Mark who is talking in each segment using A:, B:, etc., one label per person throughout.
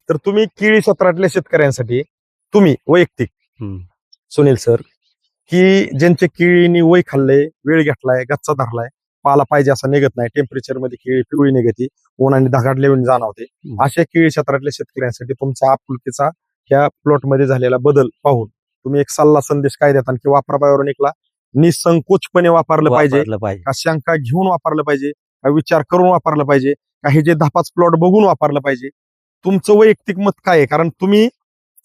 A: तर तुम्ही केळी क्षेत्रातल्या शेतकऱ्यांसाठी तुम्ही वैयक्तिक सुनील सर की ज्यांच्या केळीनी वय खाल्लंय, वेळ घेतलाय, गच्चा धरलाय, पाला पाहिजे असा निघत नाही, टेम्परेचर मध्ये केळी पिवळी निघते, उन्हाने धगाडले जाणवते, अशा केळी क्षेत्रातल्या शेतकऱ्यांसाठी तुमचा आपुलकीचा ह्या प्लॉट मध्ये झालेला बदल पाहून तुम्ही एक सल्ला संदेश काय देता की वापरा बायोनिकला निसंकोचपणे वापरलं पाहिजे का शंका घेऊन वापरलं पाहिजे का विचार करून वापरलं पाहिजे का हे जे 10-5 प्लॉट बघून वापरलं पाहिजे? तुमचं वैयक्तिक मत काय आहे? कारण तुम्ही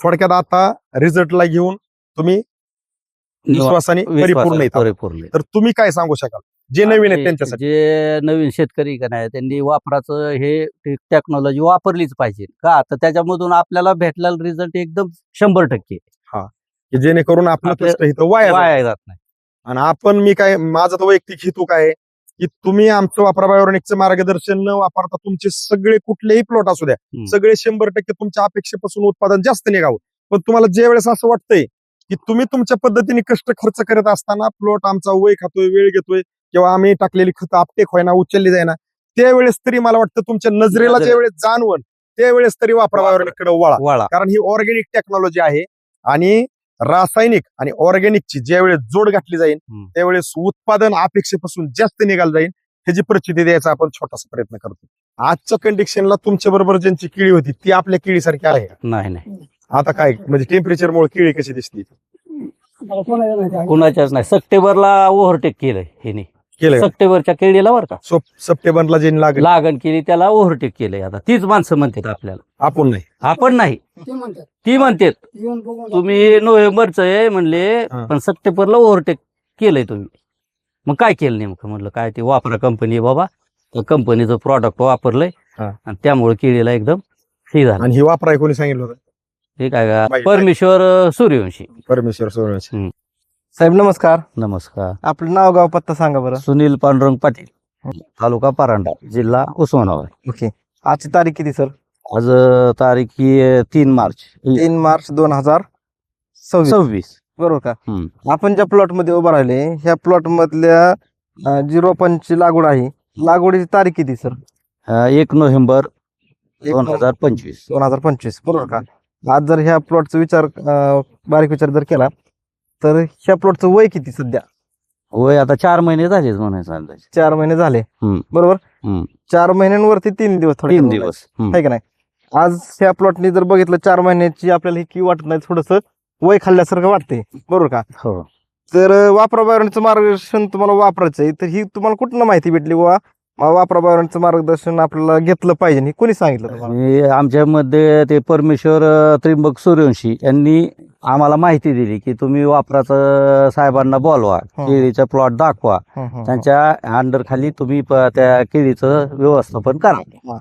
A: थोडक्यात आता रिझल्टला घेऊन तुम्ही विश्वासाने परिपूर्ण तर तुम्ही काय सांगू शकाल जे नवीन आहेत त्यांच्यासाठी?
B: जे नवीन शेतकरी का नाही त्यांनी वापराचं हे टेक्नॉलॉजी वापरलीच पाहिजे का, तर त्याच्यामधून आपल्याला भेटलेला रिझल्ट एकदम 100%.
A: की जेणेकरून आपलं कष्ट इथं वाया
B: जात नाही.
A: आणि आपण मी काय माझा तर वैयक्तिक हेतू काय आहे की तुम्ही आमचं वापरा बायोनिकचं मार्गदर्शन न वापरता तुमचे सगळे कुठलेही प्लॉट असू द्या सगळे 100% तुमच्या अपेक्षेपासून उत्पादन जास्त निघावं. पण तुम्हाला ज्या वेळेस असं वाटतंय की तुम्ही तुमच्या पद्धतीने कष्ट खर्च करत असताना प्लॉट आमचा वय खातोय, वेळ घेतोय किंवा आम्ही टाकलेली खतं आपटेक व्हायना, उचलली जाईना, त्यावेळेस तरी मला वाटतं तुमच्या नजरेला ज्यावेळेस जाणवण त्यावेळेस तरी वापरा बायोनिककडे वळा. कारण ही ऑर्गॅनिक टेक्नॉलॉजी आहे आणि रासायनिक आणि ऑर्गॅनिकची ज्यावेळेस जोड घातली जाईल त्यावेळेस उत्पादन अपेक्षेपासून जास्त निघालं जाईल. ह्याची प्रचिती द्यायचा आपण छोटासा प्रयत्न करतो. आजच्या कंडिशनला तुमच्या बरोबर ज्यांची केळी होती ती आपल्या केळीसारखी आहे
B: नाही.
A: आता काय म्हणजे टेम्परेचरमुळे केळी कशी दिसली?
B: कुणाच्याच नाही. सप्टेंबरला ओव्हरटेक केलंय ह्याने. सप्टेंबरच्या केळीला बरं का,
A: सप्टेंबरला जे
B: लागण केली त्याला ओव्हरटेक केलंय. आता तीच माणसं म्हणतात आपल्याला, आपण नाही ती म्हणतात. तुम्ही नोव्हेंबरचं आहे म्हणले पण सप्टेंबरला ओव्हरटेक केलंय तुम्ही. मग काय केलं नेमकं? म्हणलं काय ते वापरा कंपनी बाबा, त्या कंपनीचं प्रॉडक्ट वापरलंय आणि त्यामुळे केळीला एकदम हे झालं.
A: आणि ही वापराय कोणी सांगितलं होतं?
B: हे काय परमेश्वर सूर्यवंशी.
C: साहेब नमस्कार.
B: नमस्कार.
C: आपलं नाव गाव पत्ता सांगा बरं.
B: सुनील पांडुरंग पाटील, तालुका परांडा, जिल्हा उस्मानाबाद.
C: ओके. आजची तारीख किती सर?
B: आज तारीख ही 3 मार्च
C: 2026 बरोबर का? आपण ज्या प्लॉट मध्ये उभा राहिले ह्या प्लॉट मधल्या जी रोपांची लागवड आहे, लागवडीची तारीख किती सर?
B: 1 नोव्हेंबर 2025
C: बरोबर का? आज जर ह्या प्लॉटचा विचार बारीक विचार जर केला तर ह्या प्लॉटचं वय किती सध्या?
B: वय आता 4 महिने झालेच म्हणायचं.
C: 4 महिने झाले बरोबर. 4 महिन्यांवरती 3 दिवस आहे का नाही? आज ह्या प्लॉटनी जर बघितलं 4 महिन्याची आपल्याला ही वाटत नाही, थोडस वय खाल्ल्यासारखं वाटते बरोबर का?
B: हो.
C: तर वापरा बायोनिकचं मार्गदर्शन तुम्हाला वापरायचंय तर ही तुम्हाला कुठनं माहिती भेटली वापरा बायोनिकचं मार्गदर्शन आपल्याला घेतलं पाहिजे, हे कोणी सांगितलं?
B: आमच्या मध्ये ते परमेश्वर त्रिंबक सूर्यवंशी यांनी आम्हाला माहिती दिली की तुम्ही वापराचं साहेबांना बोलवा, केळीचा प्लॉट दाखवा, त्यांच्या अंडर खाली तुम्ही त्या केळीचं व्यवस्थापन करा.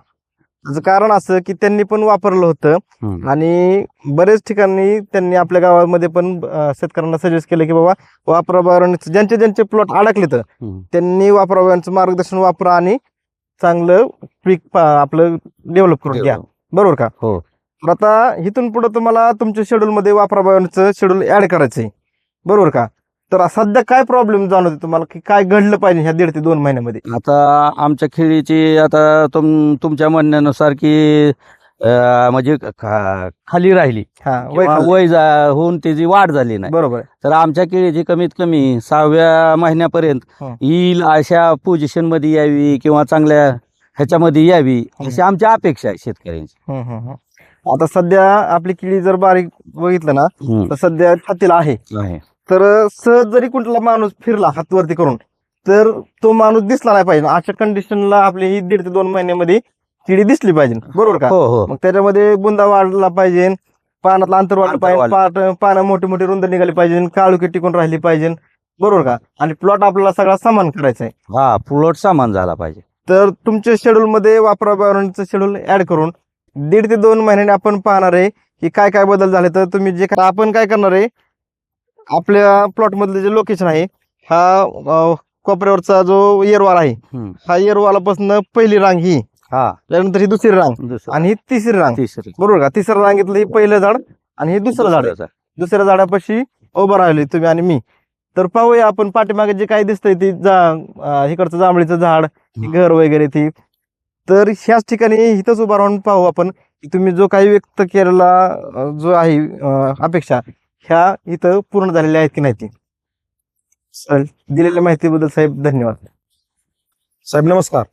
C: त्याचं कारण असं की त्यांनी पण वापरलं होतं आणि बरेच ठिकाणी त्यांनी आपल्या गावामध्ये पण शेतकऱ्यांना सजेस्ट केलं की बाबा वापरा बायोनिकचं ज्यांचे प्लॉट अडकले तर त्यांनी वापरा बायोनिकचं मार्गदर्शन वापरा आणि चांगलं पीक आपलं डेव्हलप करून घ्या बरोबर का?
B: हो.
C: आता इथून पुढे तुम्हाला तुमच्या शेड्यूल मध्ये वापरा बायोनिकचं शेड्यूल ऍड करायचंय बरोबर का? तर सध्या काय प्रॉब्लेम जाणवते तुम्हाला की काय घडलं पाहिजे ह्या 1.5 ते 2 महिन्यामध्ये?
B: आता आमच्या केळीची आता तुमच्या म्हणण्यानुसार की म्हणजे खाली राहिली, वय होऊन त्याची वाढ झाली नाही
C: बरोबर.
B: तर आमच्या केळीची कमीत कमी 6व्या महिन्यापर्यंत येईल अशा पोझिशन मध्ये यावी किंवा चांगल्या ह्याच्यामध्ये यावी अशी आमची अपेक्षा आहे शेतकऱ्यांची.
C: आता सध्या आपली केळी जर बारीक बघितलं ना तर सध्या छातीला आहे. तर सहज जरी कुठला माणूस फिरला हातवरती करून तर तो माणूस दिसला नाही पाहिजे. अशा कंडिशनला आपली ही 1.5 ते 2 महिन्यामध्ये केळी दिसली पाहिजे बरोबर का? मग त्याच्यामध्ये बुंदा वाढला पाहिजे, पानातलं अंतर वाढलं पाहिजे, पानं मोठी मोठी रुंद निघाली पाहिजे, काळुकी टिकून राहिली पाहिजे बरोबर का? आणि प्लॉट आपल्याला सगळा समान करायचा आहे.
B: प्लॉट समान झाला पाहिजे.
C: तर तुमच्या शेड्यूल मध्ये वापरा बायोनिकचं शेड्यूल ऍड करून 1.5 ते 2 महिन्याने आपण पाहणार आहे की काय काय बदल झाले. तर तुम्ही जे आपण काय करणार आहे, आपल्या प्लॉट मधलं जे लोकेशन आहे हा कोपऱ्यावरचा जो येरवाल आहे हा येरवालापासून पहिली रांग ही, त्यानंतर ही दुसरी रांग आणि ही तिसरी रांग बरोबर का? तिसऱ्या रांगेतलं ही पहिलं झाड आणि हे दुसरं झाड. दुसऱ्या झाडापाशी उभं राहिलोय तुम्ही आणि मी. तर पाहूया आपण पाठीमागे जे काय दिसतंय ती इकडचं जांभळीचं झाड, घर वगैरे ती तर ह्याच ठिकाणी इथंच उभा राहून पाहू आपण की तुम्ही जो काही व्यक्त केलेला जो आहे अपेक्षा ह्या इथं पूर्ण झालेल्या आहेत की नाही ते. चल, दिलेल्या माहितीबद्दल साहेब धन्यवाद.
A: साहेब नमस्कार.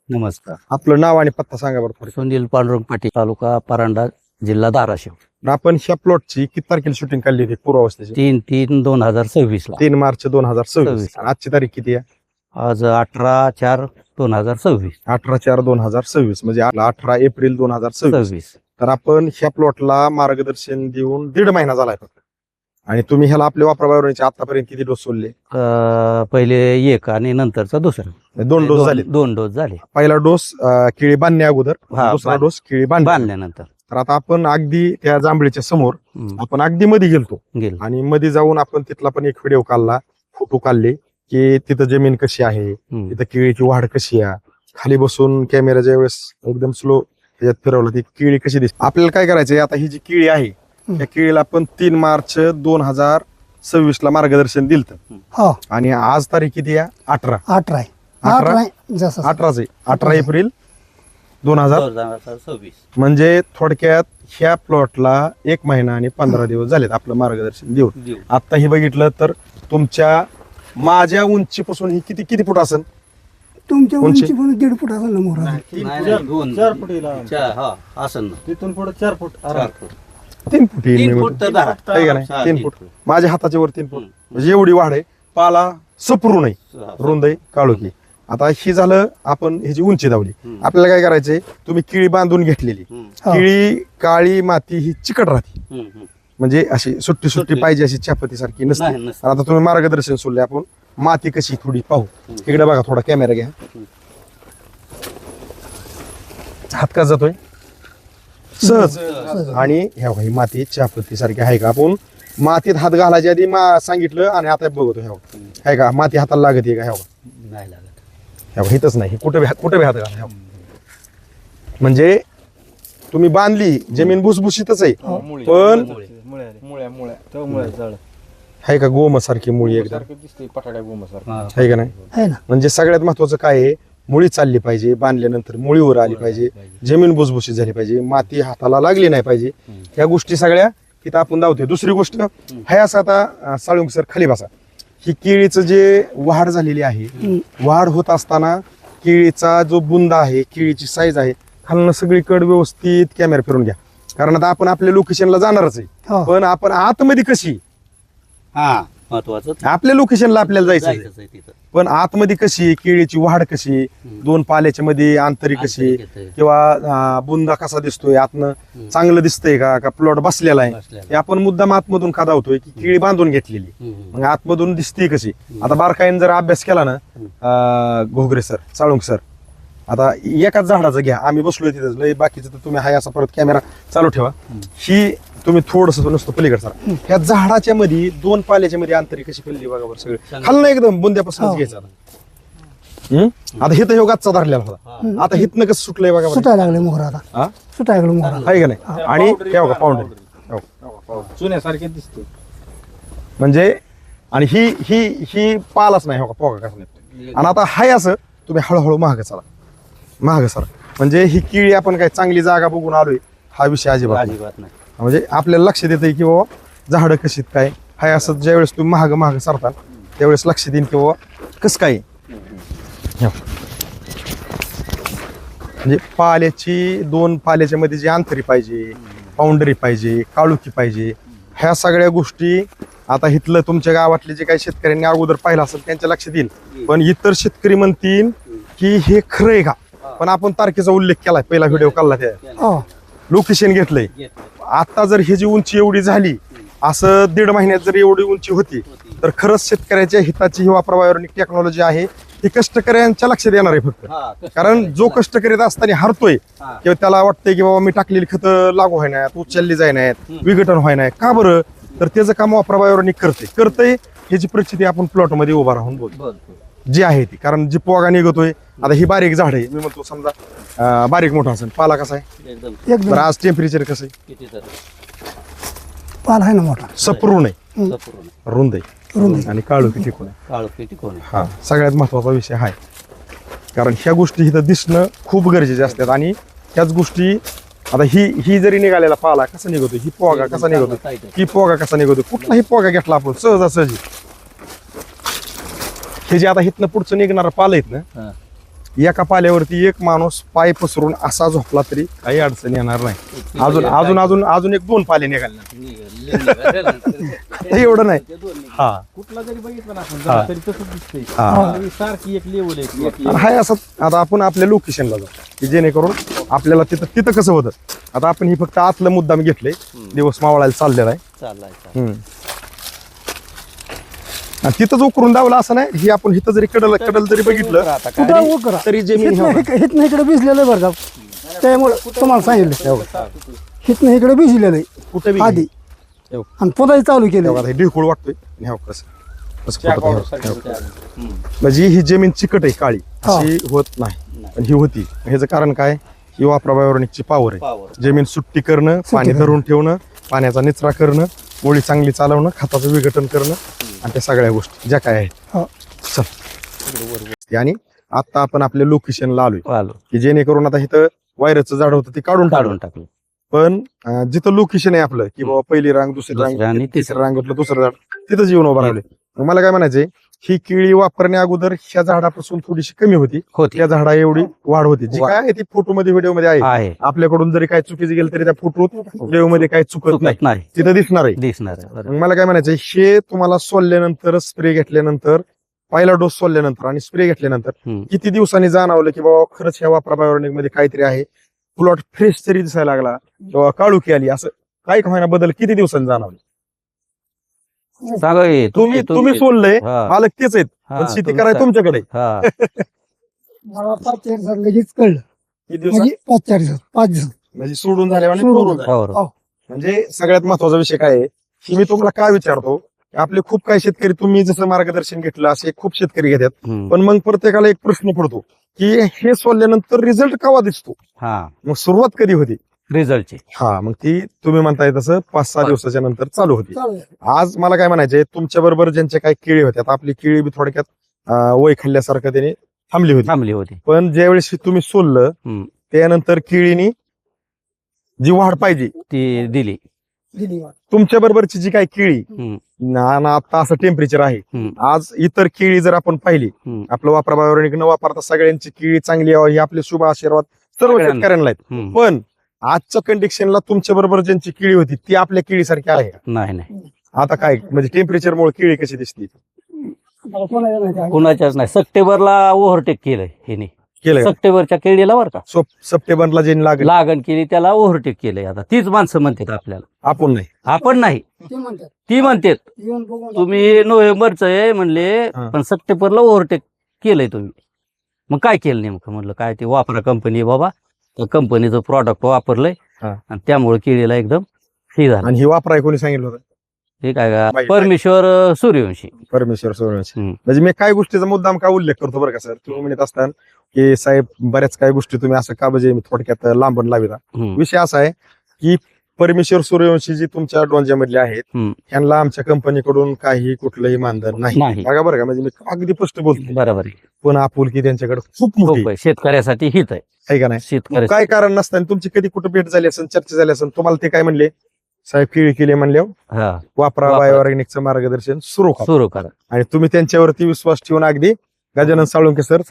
B: नमस्कार.
A: आपलं नाव आणि पत्ता सांगा बरं थोडं.
B: सुनील पांडुरंग पाटील, तालुका परांडा, जिल्हा धाराशिव.
A: आपण ह्या प्लॉटची किती तारखेला शूटिंग काढली होती पूर्वावस्थेची?
B: 3/3/2026 ला.
A: 3 मार्च 2026. आजची तारीख किती आहे?
B: आज 18/4/2026.
A: 18/4/2026 म्हणजे 18 एप्रिल 2026. तर आपण ह्या प्लॉटला मार्गदर्शन देऊन 1.5 महिना झालाय फक्त. आणि तुम्ही ह्याला आपल्या वापराबाहेरचे आतापर्यंत किती डोस सोडले?
B: पहिले एक आणि नंतरचा दुसरा.
A: 2 डोस झाले.
B: 2 डोस झाले.
A: पहिला डोस केळी बांधण्या अगोदर,
B: हा,
A: दुसरा डोस केळी बांधण्यानंतर.
B: बांधल्यानंतर
A: तर आता आपण अगदी त्या जांभळीच्या समोर आपण अगदी मध्ये गेलतो
B: गेलो.
A: आणि मध्ये जाऊन आपण तिथला पण एक व्हिडिओ काढला, फोटो काढले की तिथं जमीन कशी आहे, तिथं केळीची वाढ कशी आहे. खाली बसून कॅमेराच्या वेळेस एकदम स्लो त्याच्यात फिरवलं ती केळी कशी दिसते. आपल्याला काय करायचंय, आता ही जी केळी आहे त्या केळीला आपण 3 मार्च 2026 ला मार्गदर्शन दिलत
D: हो
A: आणि आज तारीख किती आहे? 18
D: 18 जसं
A: 18 18 एप्रिल 2026.
B: 2026.
A: म्हणजे थोडक्यात ह्या प्लॉटला 1 महिना आणि 15 दिवस झालेत आपलं मार्गदर्शन देऊन. आता हे बघितलं तर तुमच्या माझ्या उंचीपासून ही किती किती फूट असेल?
D: तुमच्या
A: उंची?
D: उंची पण 1.5 फुटाचा नंबर आहे.
B: नाही, नाही, 4 फूट असं ना.
C: तिथून पुढे 4 फूट
B: 4 फूट.
A: 3 फूट येईल
B: 3
A: मी
B: फूट तर धरा.
A: आहे का नाही?
B: हा,
A: 3
B: 3
A: फूट
B: फूट.
A: माझ्या हाताच्या वर 3 फूट म्हणजे एवढी वाढ आहे. पाला सपरू नाही, रुंद आहे, काळोखी. आता ही झालं आपण ह्याची उंची दावली. आपल्याला काय करायचंय, तुम्ही केळी बांधून घेतलेली केळी काळी माती ही चिकट राहते, म्हणजे अशी सुट्टी सुट्टी पाहिजे अशी चपाती सारखी नसते.
B: नाही, नसते.
A: आता तुम्ही मार्गदर्शन सोडले, आपण माती कशी थोडी पाहू. इकडे बघा, थोडा कॅमेरा घ्या. हात का जातोय सहज. आणि ह्या ही माती चहापत्ती सारखी आहे का? आपण मातीत हात घालायच्या आधी सांगितलं आणि आता बघतो ह्या आहे का माती हाताला लागते का? ह्या
B: नाही लागत.
A: ह्या हितच नाही, कुठे कुठे हात घाला. म्हणजे तुम्ही बांधली जमीन भुसभुशीतच आहे, पण आहे का गोमसारखी मुळी एकदम आहे का नाही?
D: है ना.
A: म्हणजे सगळ्यात महत्वाचं काय आहे, मुळी चालली पाहिजे, बांधल्यानंतर मुळीवर आली पाहिजे, जमीन भुसभुशीत झाली पाहिजे, माती हाताला लागली नाही पाहिजे. ह्या गोष्टी सगळ्या तिथं आपण धावतोय. दुसरी गोष्ट हाय असं, आता साळुंग सर खाली बसा. ही केळीचं जे वाढ झालेली आहे, वाढ होत असताना केळीचा जो बुंदा आहे, केळीची साईज आहे, खालनं सगळीकडे व्यवस्थित कॅमेरा फिरून घ्या. कारण आता आपण आपल्या लोकेशनला जाणारच आहे,
D: हो.
A: पण आपण आतमध्ये कशी,
B: हा, महत्वाचं
A: आपल्या लोकेशनला आपल्याला जायचं आहे.
B: जायचंच आहे तिथं.
A: पण आतमध्ये कशी, केळीची वाढ कशी, 2 पाल्याच्या मध्ये अंतरी कशी, किंवा बुंदा कसा दिसतोय, आतनं चांगलं दिसतंय का प्लॉट बसलेला आहे, हे आपण मुद्दाम आतमधून का धावतोय की केळी बांधून घेतलेली, मग आतमधून दिसते कशी. आता बारकाईने जर अभ्यास केला ना, घोगरे सर, साळुंग सर, आता एकाच झाडाचं घ्या, आम्ही बसलोय तिथं लय, बाकीचं तर तुम्ही हाय असा परत कॅमेरा चालू ठेवा. ही तुम्ही थोडस नुसतं पलीकडे सर, ह्या झाडाच्या मध्ये 2 पाल्याच्या मध्ये अंतरी कशी पडली बघा बरं. सगळे खाल्लं एकदम बुंद्यापासूनच घ्यायचं. आता हिथं हे गाचा धरलेला होता, आता हिथनं कसं सुटलंय बघा बरं.
D: सुटायला लागले मोहर आता.
A: हा?
D: सुटायला लागले मोहर.
A: आहे का नाही? आणि काय बघा पाऊंड
C: चुन्यासारखे दिसते.
A: म्हणजे आणि ही ही ही पालाच नाही, हो का पोगा कसं नाही. आणि आता हाय असं तुम्ही हळूहळू महाग चला, महाग सर. म्हणजे ही केळी आपण काय चांगली जागा बघून आलोय हा विषय अजिबात नाही.
B: अजिबात नाही.
A: म्हणजे आपल्याला लक्ष देतंय की बाबा झाडं कशीत काय हाय असं. ज्यावेळेस तुम्ही महाग महाग सरता त्यावेळेस लक्ष देईन की बाबा कसं काय. म्हणजे पाल्याची 2 पाल्याच्या मध्ये जी अंतरी पाहिजे, बाउंडरी पाहिजे, काळुकी पाहिजे, ह्या सगळ्या गोष्टी आता इथलं तुमच्या गावातले जे काही शेतकऱ्यांनी अगोदर पाहिलं असेल त्यांच्या लक्षात येईल. पण इतर शेतकरी म्हणतील की हे खरं आहे का, पण आपण तारखेचा उल्लेख केलाय, पहिला व्हिडिओ काढला त्या
D: हो
A: लोकेशन घेतलंय. आता जर ही जी उंची एवढी झाली, असं 1.5 महिन्यात जर एवढी उंची होती, तर खरंच शेतकऱ्याच्या हिताची ही वापराबायोनिक टेक्नॉलॉजी आहे ही कष्टकऱ्यांच्या लक्षात येणार आहे फक्त. कारण जो कष्ट करीत असताना हरतोय किंवा त्याला वाटतंय की बाबा मी टाकलेली खतं लागू व्हाय नाहीत, उचलली जाय नाहीत, विघटन व्हाय नाही का बरं, तर त्याचं काम वापराबायोनिक करतंय. ह्याची परिस्थिती आपण प्लॉट मध्ये उभा राहून बोलतो जी आहे ती. कारण जी पोगा निघतोय, आता ही बारीक झाड आहे, मी म्हणतो समजा बारीक मोठा असेल, पाला कसा आहे
B: एकदम
D: एकदम
A: बरं, आज टेम्परेचर कसं आहे,
B: किती तर
D: पाल आहे ना मोठा.
A: सपरू नाही,
B: संपूर्ण
A: रुंद आहे आणि काळू किती कोण आहे.
B: काळू किती कोण आहे.
A: हा सगळ्यात महत्वाचा विषय आहे. कारण ह्या गोष्टी इथं दिसणं खूप गरजेचे असतात. आणि ह्याच गोष्टी आता ही जरी निघालेला पाला कसा निघतो, ही पोगा कसा निघतो, ही पोगा कसा निघतो, कुठलाही पोगा घेतला आपण सहजासहजी हे जे आता इथनं पुढचं निघणारं पाल आहेत ना, एका पाल्यावरती एक माणूस पाय पसरून असा झोपला तरी काही अडचण येणार नाही. अजून अजून अजून अजून एक 2 पाले निघाले एवढं नाही. हा
C: कुठला जरी बघितलं ना
A: हा.
C: आपण तरी तसंच दिसतंय.
A: हा.
C: सारखी एक लेवल आहे.
A: हाय असं. आता आपण आपल्या लोकेशनला जाऊ की जेणेकरून आपल्याला तिथं कसं होतं. आता आपण ही फक्त आतलं मुद्दाम घेतलंय, दिवस मावळायला चाललेला आहे.
B: चाललाय.
A: आणि तिथंच उकरून दावलं असं नाही. ही आपण इथं जरी कडल जरी बघितलं
D: कुठं वर करा
A: तरी जमीन
D: हिथनं इकडे भिजलेलं आहे बरं का, त्यामुळे तुम्हाला सांगितलं हिथनं इकडे भिजलेलं आहे
A: कुठे
D: आधी आणि पुन्हा चालू केलं.
A: ढिळकुळ वाटतोय. ह्याव कसं फुटतं. म्हणजे ही जमीन चिकट आहे, काळी अशी होत नाही. पण ही होती. ह्याचं कारण काय, ही वापराबायोनिकची पॉवर आहे. जमीन सुट्टी करणं, पाणी धरून ठेवणं, पाण्याचा निचरा करणं, मुळी चांगली चालवणं, खताचं विघटन करणं आणि त्या सगळ्या गोष्टी ज्या काय आहेत. चल. आणि आता आपण आपल्या लोकेशनला आलोय की जेणेकरून आता इथं वायरचं झाड होतं ते काढून
B: टाकलं.
A: पण जिथं लोकेशन आहे आपलं की बाबा पहिली रांग, दुसरी
B: दुसरी
A: रांग,
B: आणि
A: तिसरी रांगेतलं दुसरं झाड, तिथं जीवन उभं राहिलं. मला काय म्हणायचंय, ही केळी वापरण्या अगोदर ह्या झाडापासून थोडीशी कमी होती. त्या झाडा एवढी वाढ होती जी काय आहे ती फोटो मध्ये व्हिडिओ मध्ये आहे. आपल्याकडून जरी काय चुकीचं गेलं तरी त्या फोटो व्हिडिओ मध्ये काय चुकत नाही, तिथं दिसणार आहे. मग मला काय म्हणायचंय, हे तुम्हाला सोलल्यानंतर, स्प्रे घेतल्यानंतर, पहिला डोस सोलल्यानंतर आणि स्प्रे घेतल्यानंतर किती दिवसांनी जाणवलं की बाबा खरंच ह्या वापराबायोनिक मध्ये काहीतरी आहे, प्लॉट फ्रेश तरी दिसायला लागला किंवा काळुकी आली, असं काही का होईना बदल किती दिवसांनी जाणवले? तुम्ही सोडलंय, मालक तेच आहेत, पण शेती करायला तुमच्याकडे.
D: मला 5-4 दिवसात लगेच कळलं.
A: किती दिवसात?
D: म्हणजे 5-4 दिवसात, 5 दिवसात
A: म्हणजे सोडून झाले आणि
D: सोडून
A: करून झाले. म्हणजे सगळ्यात महत्वाचा विषय काय आहे की मी तुम्हाला काय विचारतो, आपले खूप काही शेतकरी, तुम्ही जसं मार्गदर्शन घेतलं असे खूप शेतकरी घेतात, पण मग प्रत्येकाला एक प्रश्न पडतो की हे सोडल्यानंतर रिझल्ट केव्हा दिसतो, मग सुरुवात कधी होती
B: रिझल्टची?
A: मग ती तुम्ही म्हणताय तसं 5-6 दिवसाच्या नंतर चालू होती. आज मला काय म्हणायचंय, तुमच्या बरोबर ज्यांच्या काही केळी होत्या, आपली केळी बी थोडक्यात वय खाल्ल्यासारखं त्याने थांबली होती. पण ज्यावेळेस तुम्ही सोडलं त्यानंतर केळीनी जी वाढ पाहिजे
B: ती दिली.
A: तुमच्या बरोबरची जी काही केळी आता असं टेम्परेचर आहे, आज इतर केळी जर आपण पाहिली, आपलं वापराबायोनिक न वापरता सगळ्यांची केळी चांगली यावं ही आपले शुभ आशीर्वाद सर्व शेतकऱ्यांना आहेत. पण आजच्या कंडिशनला तुमच्या बरोबर ज्यांची केळी होती ती आपल्या केळीसारखी आहे का?
B: नाही.
A: आता काय म्हणजे टेम्परेचर मुळे केळी कशी दिसते?
B: कुणाच्याच नाही. सप्टेंबरला ओव्हरटेक केलंय ह्याने.
A: केलं
B: सप्टेंबरच्या केळीला बरं का,
A: सप्टेंबरला जे
B: लागण केली त्याला ओव्हरटेक केलंय. आता तीच माणसं म्हणतात आपल्याला, आपण नाही. ती म्हणतात तुम्ही नोव्हेंबरचं आहे म्हणले, पण सप्टेंबरला ओव्हरटेक केलंय तुम्ही. मग काय केलं नेमकं? म्हणलं काय ते वापरा कंपनी बाबा, त्या कंपनीचं प्रॉडक्ट वापरलंय आणि त्यामुळे केळीला एकदम हे झालं.
A: आणि हे वापराय कोणी सांगितलं होतं?
B: हे काय का, परमेश्वर सूर्यवंशी.
A: म्हणजे मी काय गोष्टीचा मुद्दाम काय उल्लेख करतो बरं का सर, तुम्ही म्हणत असताना की साहेब बऱ्याच काही गोष्टी तुम्ही असं का म्हणजे थोडक्यात लांबून लाविता. विषय असा आहे की परमेश्वर सूर्यवंशी जी तुमच्या डोंज्यामधले आहेत ह्यांना आमच्या कंपनीकडून काही कुठलंही मानधन नाही बघा बरं का. म्हणजे मी अगदी स्पष्ट बोलतो,
B: बरोबर आहे.
A: पण आपुलकी त्यांच्याकडे खूप मोठी
B: शेतकऱ्यासाठी हित आहे
A: का नाही?
B: शेतकरी
A: काय कारण नसताना तुमची कधी कुठं भेट झाली असेल, चर्चा झाली असेल, तुम्हाला ते काय म्हणले, साहेब केळी केली म्हणल्यावर वापरा बायोऑर्गॅनिकचं मार्गदर्शन सुरू करा. आणि तुम्ही त्यांच्यावरती विश्वास ठेवून अगदी गजानन साळुंके सर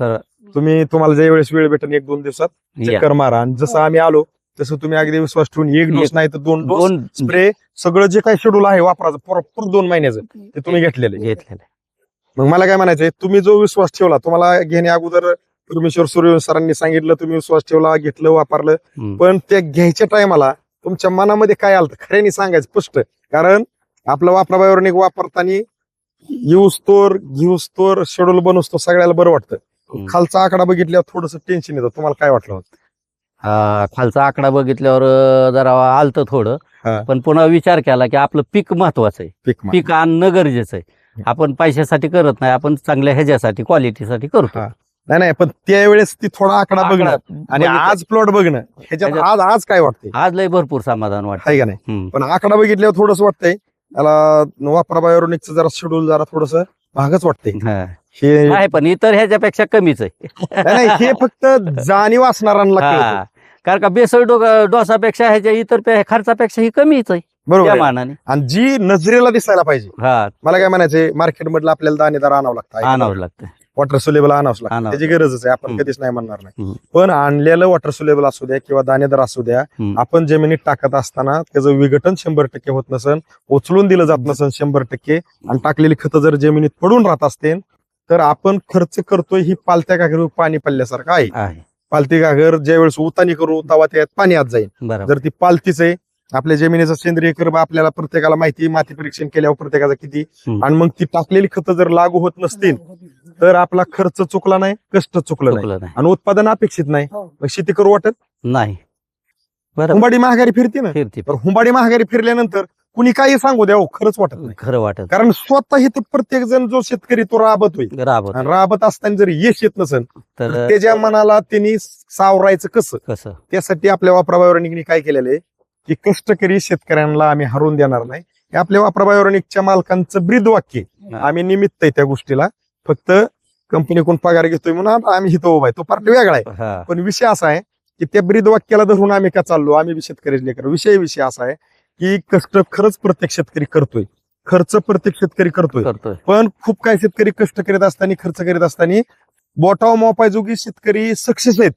A: तुम्हाला ज्या वेळेस वेळ भेटेल 1-2 दिवसात चक्कर मारा. आणि जसं आम्ही आलो तसं तुम्ही अगदी विश्वास ठेवून 1 डोस नाही तर 2 डोस स्प्रे सगळं जे काही शेड्यूल आहे वापराचं प्रॉपर 2 महिन्याचं ते तुम्ही घेतलेलं. मग मला काय म्हणायचंय, तुम्ही जो विश्वास ठेवला, तुम्हाला घेण्या अगोदर परमेश्वर सूर्यवंशी सरांनी सांगितलं, तुम्ही विश्वास ठेवला, घेतलं, वापरलं, पण ते घ्यायच्या टायमाला तुमच्या मनामध्ये काय आलं खऱ्याने सांगायचं स्पष्ट. कारण आपलं वापराबायोनिक वापरताना घेऊस्तोर शेड्यूल बनवतो सगळ्याला बरं वाटतं. खालचा आकडा बघितल्यावर थोडस टेन्शन येतं. तुम्हाला काय वाटलं होतं?
B: खालचा आकडा बघितल्यावर जरा आलतं थोडं, पण पुन्हा विचार केला की आपलं पीक महत्वाचं आहे, पीक आणणं गरजेचं आहे. आपण पैशासाठी करत नाही, आपण चांगल्या ह्याच्यासाठी क्वालिटीसाठी करतो.
A: नाही पण त्यावेळेस ती थोडा आकडा बघणं आणि आज प्लॉट बघणं ह्याच्यात आज काय वाटतंय?
B: आज लय भरपूर समाधान वाटतंय
A: का नाही? पण आकडा बघितल्यावर थोडंसं वाटतंय याला वापरा बायोनिकचं जरा शेड्यूल जरा थोडस भागच वाटतंय. हे
B: आहे पण इतर ह्याच्यापेक्षा कमीच आहे.
A: नाही, हे फक्त जाणीव असणाऱ्यांना
B: हा.
A: कळतं.
B: कारण का बेसळ डोसापेक्षा ह्याच्या इतर खर्चापेक्षा ही कमीच आहे
A: बरोबर
B: त्या
A: आहे.
B: मानाने.
A: आणि जी नजरेला दिसायला पाहिजे.
B: हा
A: मला काय म्हणायचंय, मार्केट मधलं आपल्याला दाणेदार आणावं
B: आणावं
A: लागतं,
B: लागतं.
A: वॉटर सोलेबल आणावंच लागतं,
B: आणावं
A: त्याची गरजच आहे, आपण
B: हम्म.
A: कधीच नाही म्हणणार नाही.
B: हम्म.
A: पण आणलेलं वॉटर सोलेबल असू द्या किंवा दाणेदार असू द्या,
B: हम्म.
A: आपण जमिनीत टाकत असताना त्याचं विघटन 100% होत नसन, उचलून दिलं जात नसन 100%, आणि टाकलेली खतं जर जमिनीत पडून राहत असतील तर आपण खर्च करतोय ही पालत्या घागर पाणी पडल्यासारखं आहे.
B: आहे
A: पालती घागर ज्यावेळेस उतानी करू तेव्हा त्यात पाणी आत जाईल.
B: बरोबर.
A: जर ती पालतीच आहे, आपल्या जमिनीचा सेंद्रिय कर्ब आपल्याला प्रत्येकाला माहिती, माती परीक्षण केल्यावर प्रत्येकाचा किती,
B: हम्म.
A: आणि मग ती टाकलेली खतं जर लागू होत नसतील तर आपला खर्च चुकला नाही, कष्ट चुकलं नाही,
B: चुकलं नाही.
A: आणि उत्पादन अपेक्षित नाही, मग शेती करू वाटत.
B: नाही बरोबर.
A: हुंबाडी महागारी फिरते ना,
B: फिरते
A: तर हुंबाडी महागारी फिरल्यानंतर कुणी काही सांगू द्या, खरंच वाटत नाही.
B: खरं वाटत
A: कारण स्वतः इथं प्रत्येक जण जो शेतकरी तो राबतोय,
B: राबत
A: आणि राबत असताना जर यश येत नसेल तर
B: तर
A: त्याच्या मनाला त्यांनी सावरायचं कसं.
B: कसं
A: त्यासाठी आपल्या वापराबायोनिकनी काय केलेलं आहे की कष्टकरी शेतकऱ्यांना आम्ही हरवून देणार नाही. हे आपल्या वापराबायोनिकच्या मालकांचं ब्रीद वाक्य आहे.
B: हा.
A: आम्ही निमित्त आहे त्या गोष्टीला, फक्त कंपनीकडून पगार घेतोय म्हणून आम्ही इथं उभा आहे, तो पार्ट वेगळा आहे.
B: हा
A: पण विषय असा आहे की त्या ब्रीद वाक्याला धरून आम्ही का चाललो, आम्ही बी शेतकरी लेकर. विषय असा आहे की कष्ट खरंच प्रत्येक शेतकरी करतोय, खर्च प्रत्येक शेतकरी करतोय,
B: करतोय.
A: पण खूप काही शेतकरी कष्ट करीत असताना, खर्च करीत असताना बोटाव मोपायजोगी शेतकरी सक्सेस आहेत,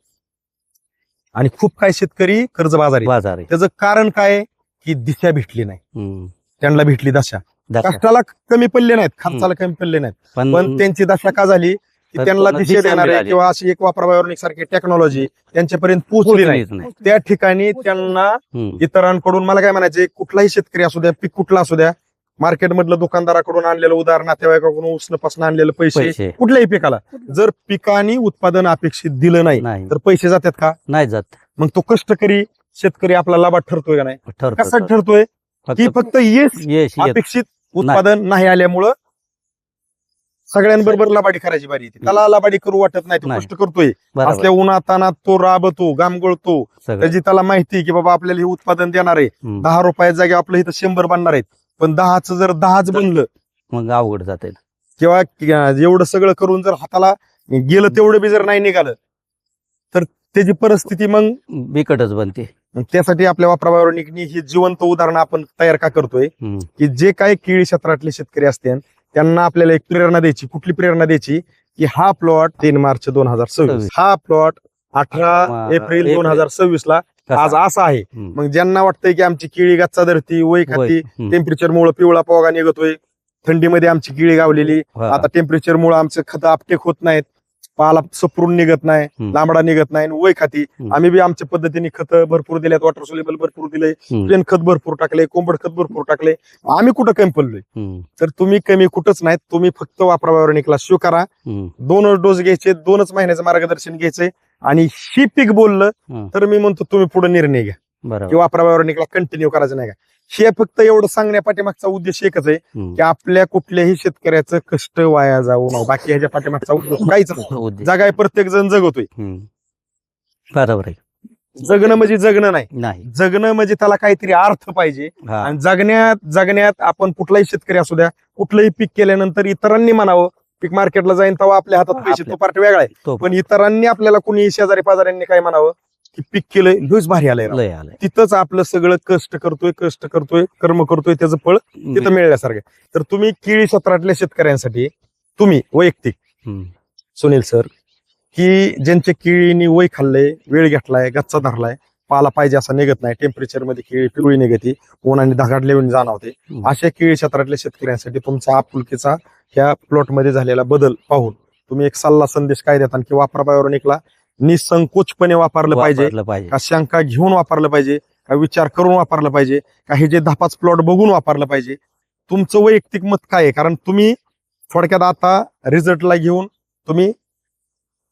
A: आणि खूप काही शेतकरी कर्जबाजारी.
B: बाजार आहे.
A: त्याचं कारण काय आहे? की दिशा भेटली नाही,
B: हम्म.
A: त्यांना भेटली दशा.
B: दशा.
A: कष्टाला कमी पडले नाहीत, खर्चाला कमी पडले नाहीत, पण त्यांची दशा का झाली की
B: तर
A: त्यांना
B: त्यांना
A: दिशा
B: दिशा
A: देणारे
B: मिळाली.
A: किंवा अशी एक वापराबायोनिक सारखी टेक्नॉलॉजी त्यांच्यापर्यंत पोहोचली नाही.
B: पोहोचलीच नाही.
A: त्या ठिकाणी त्यांना
B: हम्म.
A: इतरांकडून, मला काय म्हणायचे, कुठलाही शेतकरी असू द्या, पीक कुठला असू द्या, मार्केटमधलं दुकानदाराकडून आणलेलं उदाहरण, नातेवाईकाकडून उसणपासून आणलेलं पैसे,
B: पैसे
A: कुठल्याही पिकाला जर पिकाने उत्पादन अपेक्षित दिलं नाही
B: नाही
A: तर पैसे जातात का?
B: नाही जात.
A: मग तो कष्टकरी शेतकरी आपला लाभात ठरतोय का नाही? कसा
B: ठरतो
A: ठरतोय की फक्त यश
B: यश येत
A: अपेक्षित उत्पादन नाही आल्यामुळं सगळ्यांबरोबर लबाडी करायची बारी येते. त्याला लबाडी करू वाटत नाही, तो
B: नाही.
A: कष्ट करतोय,
B: बरोबर.
A: असल्या उन्हातानात तो राबतो, घामगळतो,
B: सगळं.
A: त्याची त्याला माहिती की बाबा आपल्याला हे उत्पादन देणार आहे,
B: हम्म.
A: 10 रुपयाच्या जागी आपलं इथं 100 बनणार आहेत, पण 10चं जर 10च बनलं
B: मग अवघड जाते.
A: किंवा एवढं सगळं करून जर हाताला गेलं तेवढं बी जर नाही निघालं तर त्याची परिस्थिती मग
B: बिकटच बनते.
A: त्यासाठी आपल्या वापराबायोनिकनी ही जिवंत उदाहरणं आपण तयार का करतोय
B: हम्म.
A: की जे काही केळी क्षेत्रातले शेतकरी असतील त्यांना आपल्याला एक प्रेरणा द्यायची. कुठली प्रेरणा द्यायची की हा प्लॉट 3 मार्च 2026, हा प्लॉट 18 एप्रिल 2026 ला आज असा आहे.
B: हम्म.
A: मग ज्यांना वाटतंय की आमची केळी गच्चा धरती, वय खाती,
B: हम्म.
A: टेम्परेचर मुळे पिवळा पोगा निघतोय, थंडीमध्ये आमची केळी गावलेली,
B: हा.
A: आता टेम्परेचर मुळे आमचं खतं अपटेक होत नाहीत, पाला सपरून निघत नाही,
B: हम्म.
A: लांबडा निघत नाही, वय खाती.
B: हम्म.
A: आम्ही बी आमच्या पद्धतीने खतं भरपूर दिल्यात, वॉटर सोल्युबल भरपूर दिलंय,
B: हम्म.
A: प्लेन खत भरपूर टाकले, कोंबड खत भरपूर टाकले, आम्ही कुठं कमी पडलोय?
B: हम्म.
A: तर तुम्ही कमी कुठंच नाहीत. तुम्ही फक्त वापराबायोनिकला स्वीकारा,
B: हम्म.
A: 2 डोस घ्यायचे, 2च महिन्याचं मार्गदर्शन घ्यायचंय, आणि ही पीक बोललं
B: हम्म.
A: तर मी म्हणतो तुम्ही पुढे निर्णय घ्या
B: बरोबर.
A: की वापराबायोनिकला कंटिन्यू करायचं नाही का. हे फक्त एवढं सांगण्या पाठीमागचा उद्देश एकच आहे
B: हम्म.
A: की आपल्या कुठल्याही शेतकऱ्याचं कष्ट वाया जाऊ नये. बाकी ह्याच्या पाठीमागचा उद्देश काहीच नाही.
B: उद्देश.
A: जगाय प्रत्येक जण जगतोय.
B: हम्म. बरोबर आहे.
A: जगणं म्हणजे जगणं नाही,
B: नाही.
A: जगणं म्हणजे त्याला काहीतरी अर्थ पाहिजे.
B: हा.
A: आणि जगण्यात आपण कुठलाही शेतकरी असू द्या, कुठलंही पीक केल्यानंतर इतरांनी म्हणावं पीक मार्केटला जाईन तेव्हा आपल्या हातात पैसे,
B: आपल्या-
A: तो पार्ट वेगळा आहे.
B: तो
A: पण इतरांनी आपल्याला कुणी शेजारी पाजाऱ्यांनी काय म्हणावं की पीक केलंय लयच भारी आलंय राव.
B: लय आलंय.
A: तिथंच आपलं सगळं कष्ट करतोय कर्म करतोय, त्याचं फळ तिथं मिळण्यासारखं आहे. तर तुम्ही केळी क्षेत्रातल्या शेतकऱ्यांसाठी तुम्ही वैयक्तिक
B: हम्म.
A: सुनील सर की ज्यांच्या केळीनी वय खाल्लंय, वेळ घेतलाय, गच्चा धरलाय, पाला पाहिजे असा निघत नाही, टेम्परेचर मध्ये केळी पिवळी निघते, उन्हाने धगाडले जाणवते,
B: हम्म.
A: अशा केळी क्षेत्रातल्या शेतकऱ्यांसाठी तुमचा आपुलकीचा ह्या प्लॉट मध्ये झालेला बदल पाहून तुम्ही एक सल्ला संदेश काय देता की वापराबायोनिकला निसंकोचपणे वापरलं पाहिजे,
B: वापरलं पाहिजे.
A: का शंका घेऊन वापरलं पाहिजे, का विचार करून वापरलं पाहिजे, का हे जे 10-5 प्लॉट बघून वापरलं पाहिजे? तुमचं वैयक्तिक मत काय आहे? कारण तुम्ही थोडक्यात आता रिझल्टला घेऊन तुम्ही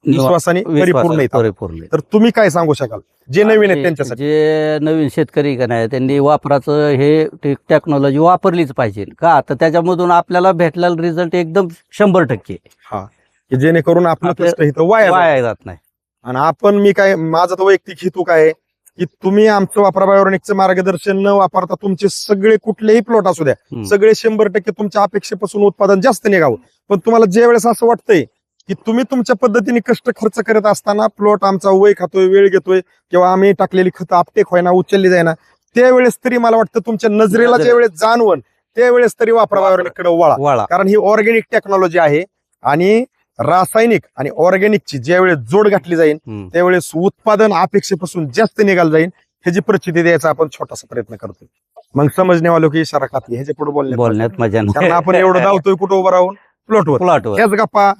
A: विश्वासाने परिपूर्ण येतात.
B: परिपूर्ण.
A: तर तुम्ही काय सांगू शकाल जे नवीन आहेत त्यांच्यासाठी?
B: जे नवीन शेतकरी का नाही त्यांनी वापराचं हे टेक्नॉलॉजी वापरलीच पाहिजे. का तर त्याच्यामधून आपल्याला भेटलेला रिझल्ट एकदम 100%.
A: हा, की जेणेकरून आपलं
B: आपल्या-
A: कष्ट इथं वाया जात नाही.
B: वाया जात नाही.
A: आणि आपण माझा तर वैयक्तिक हेतू काय आहे की तुम्ही आमचं वापरा बायोनिकचं मार्गदर्शन न वापरता तुमचे सगळे कुठलेही प्लॉट असू द्या
B: हम्म.
A: सगळे 100% तुमच्या अपेक्षेपासून उत्पादन जास्त निघावं. पण तुम्हाला ज्या वेळेस असं वाटतंय की तुम्ही तुमच्या पद्धतीने कष्ट खर्च करत असताना प्लॉट आमचा वय खातोय, वेळ घेतोय, किंवा आम्ही टाकलेली खतं आपटेक व्हायना, उचलली जाईना, त्यावेळेस तरी मला वाटतं तुमच्या नजरेला ज्या वेळेस जाणवण त्यावेळेस तरी वापरा बायोनिककडे वळा.
B: वाळा.
A: कारण ही ऑर्गॅनिक टेक्नॉलॉजी आहे आणि रासायनिक आणि ऑर्गॅनिकची ज्यावेळेस जोड घातली जाईल
B: हम्म.
A: त्यावेळेस उत्पादन अपेक्षेपासून जास्त निघाल जाईल ह्याची प्रचिती द्यायचा आपण छोटासा प्रयत्न करतो. मग समजणे वालो की इशारा खाती ह्याच्या पुढे
B: बोलण्यात मजा
A: कारण आपण एवढं धावतोय कुठं उभं राहून प्लॉटवर.
B: प्लॉटवर.
A: ह्याच गप्पा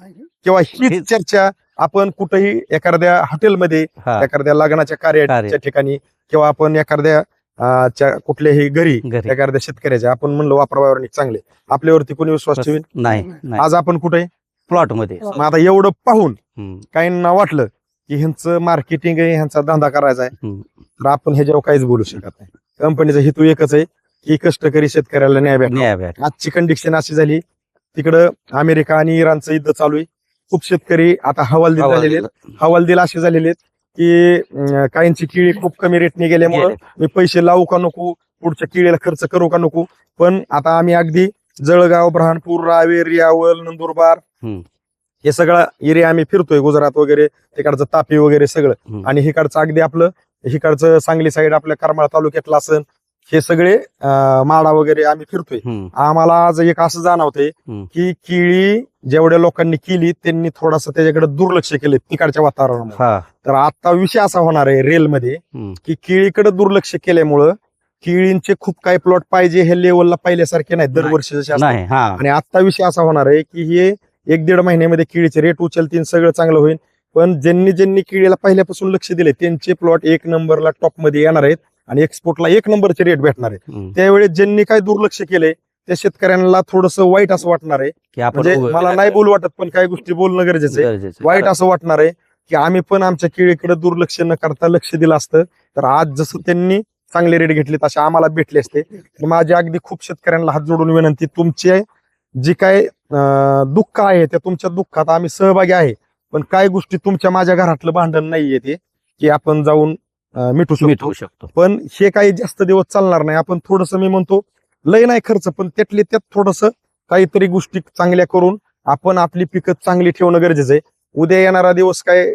A: किंवा हीच
B: हीच-
A: चर्चा आपण कुठेही एखाद्या हॉटेलमध्ये,
B: हा,
A: एखाद्या लग्नाच्या कार्याच्या ठिकाणी, किंवा आपण एखाद्या कुठल्याही घरी
B: घरी.
A: एखाद्या शेतकऱ्याच्या आपण म्हणलो वापरा बायोनिक चांगले, आपल्यावरती कोणी विश्वास ठेवेल?
B: नाही
A: आज आपण कुठे
B: प्लॉट मध्ये.
A: मग आता एवढं पाहून
B: हम्म.
A: काहींना वाटलं की ह्यांचं मार्केटिंग आहे, ह्यांचा धंदा करायचा आहे,
B: हम्म.
A: तर आपण ह्याच्यावर काहीच बोलू शकत नाही. कंपनीचा हेतू एकच आहे की कष्टकरी शेतकऱ्याला न्याय भेटावा.
B: न्याय भेट.
A: आजची कंडिशन अशी झाली, तिकडं अमेरिका आणि इराणचं युद्ध चालू आहे. खूप शेतकरी आता हवालदिल झालेले आहेत. हवालदिल असे झालेले आहेत की काहींची केळी खूप कमी रेटने गेल्यामुळं मी पैसे लावू का नको, पुढच्या केळीला खर्च करू का नको. पण आता आम्ही अगदी जळगाव, ब्रहाणपूर, रावेर, यावल, नंदुरबार
B: हम्म.
A: हे सगळा एरिया आम्ही फिरतोय, गुजरात वगैरे, तिकडचं तापी वगैरे सगळं,
B: हम्म.
A: आणि हिकडचं अगदी आपलं हिकडचं सांगली साईड आपल्या करमाळा तालुक्यातलं असन, हे सगळे माडा वगैरे आम्ही फिरतोय.
B: हम्म.
A: आम्हाला आज एक असं जाणवतंय
B: हम्म.
A: की केळी जेवढ्या लोकांनी केली त्यांनी थोडंसं त्याच्याकडे दुर्लक्ष केले तिकडच्या वातावरणामुळे.
B: हा.
A: तर आता विषय असा होणार आहे रेलमध्ये
B: हम्म.
A: की केळीकडे दुर्लक्ष केल्यामुळं केळींचे खूप काही प्लॉट पाहिजे हे लेवलला पहिल्यासारखे नाही दरवर्षी जसे असतात.
B: नाही. हा.
A: आणि आता विषय असा होणार आहे की हे 1-1.5 महिन्यामध्ये केळीचे रेट उचलतील, सगळं चांगलं होईल. पण ज्यांनी केळीला पहिल्यापासून लक्ष दिले त्यांचे प्लॉट 1 नंबरला टॉप मध्ये येणार आहेत आणि एक्सपोर्टला 1 नंबरचे रेट भेटणार आहेत.
B: हम्म.
A: त्यावेळेस ज्यांनी काय दुर्लक्ष केले त्या शेतकऱ्यांना थोडंसं वाईट असं वाटणार आहे.
B: की आपण
A: म्हणजे मला नाही बोलू वाटत पण काही गोष्टी बोलणं गरजेचं आहे.
B: गरजेचं.
A: वाईट असं वाटणार आहे की आम्ही पण आमच्या केळीकडे दुर्लक्ष न करता लक्ष दिलं असतं तर आज जसं त्यांनी चांगले रेट घेतले तसे आम्हाला भेटले असते. तर माझी अगदी खूप शेतकऱ्यांना हात जोडून विनंती, तुमचे जे काय दुःख आहे त्या तुमच्या दुःखात आम्ही सहभागी आहे, पण काय गोष्टी तुमच्या माझ्या घरातलं भांडण नाहीये ते की आपण जाऊन मिटू शकतो.
B: मिटवू शकतो.
A: पण हे काही जास्त दिवस चालणार नाही. आपण थोडस मी म्हणतो लय नाही खर्च, पण त्यातले त्यात थोडस काहीतरी गोष्टी चांगल्या करून आपण आपली पिकं चांगली ठेवणं गरजेचं आहे. उद्या येणारा दिवस काय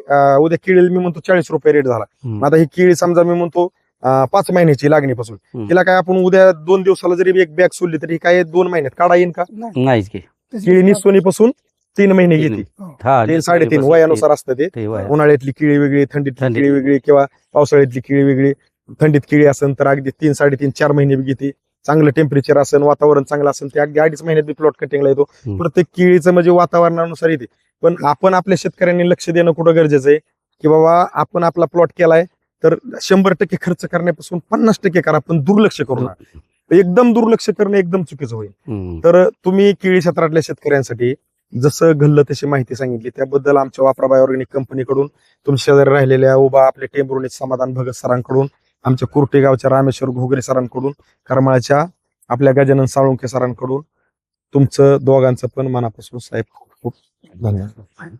A: उद्या केळीला मी म्हणतो 40 रुपये रेट झाला.
B: हम्म.
A: आता ही केळी समजा मी म्हणतो 5 महिन्याची लागणीपासून,
B: हम्म.
A: तिला काय आपण उद्या 2 दिवसाला जरी एक बॅग सोडली तरी काय 2 महिन्यात काढा येईल का?
B: नाहीच की.
A: केळी निसवणीपासून 3 महिने घेते.
B: हा.
A: 3-3.5 वयानुसार असतं ते.
B: ते वय.
A: उन्हाळ्यातली केळी वेगळी, थंडीतली
B: थंडीत.
A: केळी वेगळी, किंवा पावसाळ्यातली केळी वेगळी. थंडीत केळी असेल तर अगदी 3-3.5-4 महिने बी घेते. चांगलं टेम्परेचर असेल, वातावरण चांगलं असेल ते अगदी 2.5 महिन्यात बी प्लॉट कटिंगला येतो.
B: हम्म.
A: प्रत्येक केळीचं म्हणजे वातावरणानुसार येते. पण आपण आपल्या शेतकऱ्यांनी लक्ष देणं कुठं गरजेचं आहे की बाबा आपण आपला प्लॉट केलाय तर 100% खर्च करण्यापासून 50% करा, पण दुर्लक्ष करू नका. एकदम दुर्लक्ष करणं एकदम चुकीचं होईल.
B: हम्म.
A: तर तुम्ही केळी क्षेत्रातल्या शेतकऱ्यांसाठी जसं घडलं तशी माहिती सांगितली त्याबद्दल आमच्या वापरा बायोऑर्गॅनिक कंपनीकडून, तुमच्या शेजारी राहिलेल्या उभा आपले टेंभुर्णी समाधान भगत सरांकडून, आमच्या कुर्टे गावच्या रामेश्वर घोगरे सरांकडून, करमाळच्या आपल्या गजानन साळुंके सरांकडून तुमचं दोघांचं पण मनापासून साहेब खूप खूप धन्यवाद.